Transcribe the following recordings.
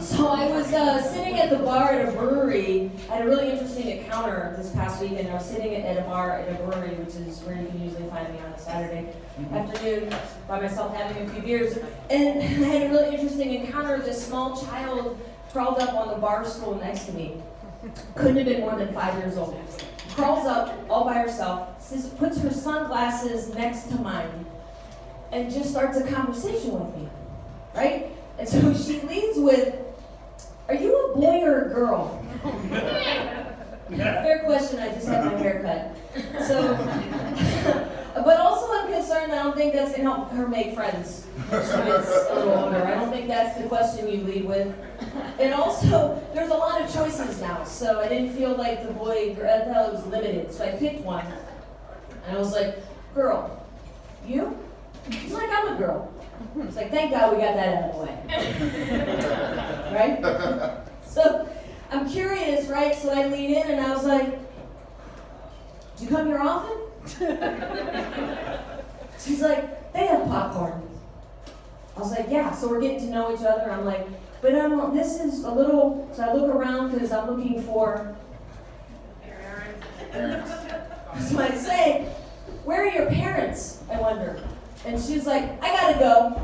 So I was sitting at the bar at a brewery. I had a really interesting encounter this past weekend. I was sitting at a bar at a brewery, which is where you can usually find me on a Saturday afternoon by myself having a few beers. And I had a really interesting encounter. This small child crawled up on the bar stool next to me. Couldn't have been more than 5 years old. Crawls up all by herself, puts her sunglasses next to mine, and just starts a conversation with me, right? And so she leads with, "Are you a boy or a girl?" Fair question, I just had my hair cut. So, but also I'm concerned, I don't think that's going to help her make friends when she gets a little older. I don't think that's the question you lead with. And also, there's a lot of choices now, so I didn't feel like the boy, I thought it was limited, so I picked one. And I was like, "Girl, you?" She's like, "I'm a girl." It's like, thank God we got that out of the way. Right? So I'm curious, right? So I lean in and I was like, "Do you come here often?" She's like, "They have popcorn." I was like, "Yeah." So we're getting to know each other. I'm like, "But this is a little," so I look around because I'm looking for parents. So I say, "Where are your parents?" I wonder. And she's like, "I gotta go."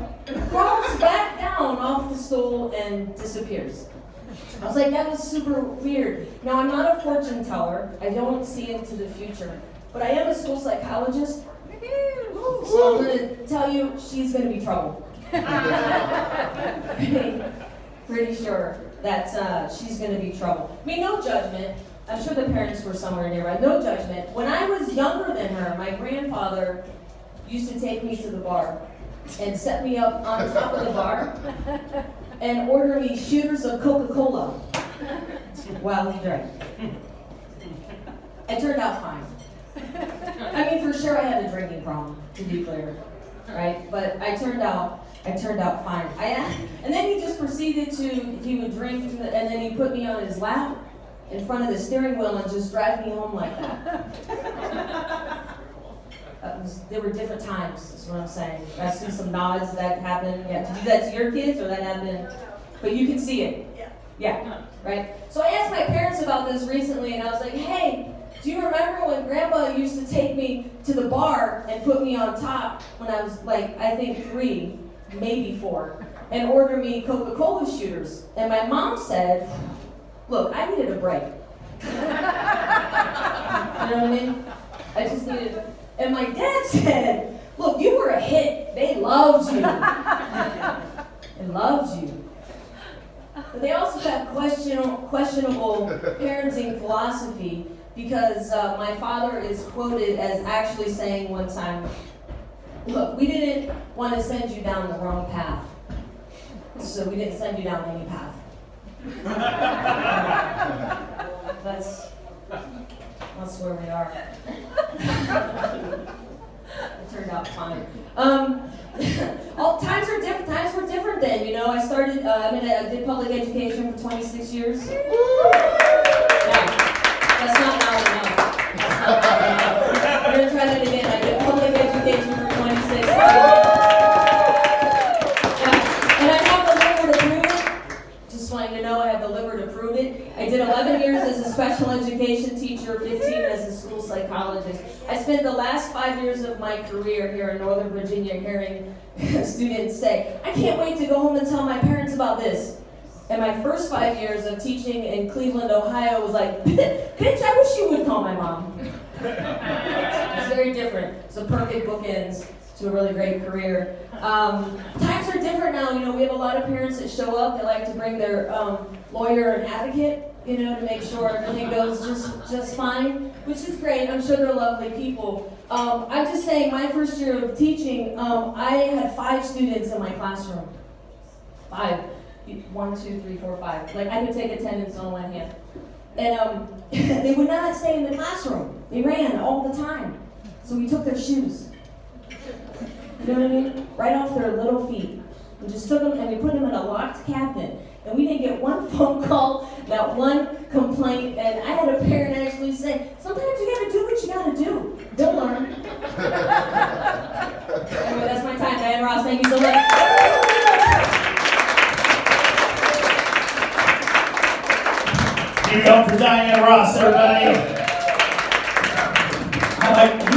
Crawls back down off the stool and disappears. I was like, that was super weird. Now, I'm not a fortune teller. I don't see into the future. But I am a school psychologist. So I'm going to tell you, she's going to be trouble. Pretty sure that she's going to be trouble. I mean, no judgment. I'm sure the parents were somewhere nearby. No judgment. When I was younger than her, my grandfather used to take me to the bar and set me up on top of the bar and order me shooters of Coca-Cola while he drank. It turned out fine. I mean, for sure I had a drinking problem, to be clear, right? But I turned out fine. And then he just proceeded he would drink, and then he put me on his lap in front of the steering wheel and just drive me home like that. There were different times, is what I'm saying. I see some nods that happen. Yeah, did you do that to your kids, or that happened? But you can see it. Yeah, right? So I asked my parents about this recently, and I was like, "Hey, do you remember when Grandpa used to take me to the bar and put me on top when I was like, I think 3, maybe 4, and order me Coca-Cola shooters?" And my mom said, "Look, I needed a break." You know what I mean? I just needed. And my dad said, "Look, you were a hit. They loved you." They loved you. But they also have questionable parenting philosophy, because my father is quoted as actually saying one time, "Look, we didn't want to send you down the wrong path, so we didn't send you down any path." That's where we are. It turned out fine. All times are different. Times were different then. You know, I started. I did public education for 26 years. Yeah. That's not loud enough. We're gonna try that again. I did public education for 26 years. Yeah. And I have the liver to prove it. Just wanting to know, I have the liver to prove it. I did 11 years as a special education teacher, 15 as a school psychologist. I spent the last 5 years of my career here in Northern Virginia hearing students say, "I can't wait to go home and tell my parents about this." And my first 5 years of teaching in Cleveland, Ohio was like, "Bitch, I wish you would call my mom." It's very different. It's a perfect bookends to a really great career. Times are different now. You know, we have a lot of parents that show up. They like to bring their lawyer and advocate, you know, to make sure everything goes just fine, which is great. I'm sure they're lovely people. I'm just saying, my first year of teaching, I had 5 students in my classroom. 5. 1, 2, 3, 4, 5. Like, I could take attendance on one hand. And they would not stay in the classroom. They ran all the time. So we took their shoes. You know what I mean? Right off their little feet. We just took them and we put them in a locked cabinet. And we didn't get one phone call, not one complaint. And I had a parent actually say, "Sometimes you gotta do what you gotta do. They'll learn." Anyway, that's my time. Diane Ross, thank you so much. Give it up for Diane Ross, everybody.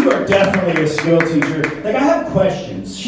You are definitely a skill teacher. Like, I have questions.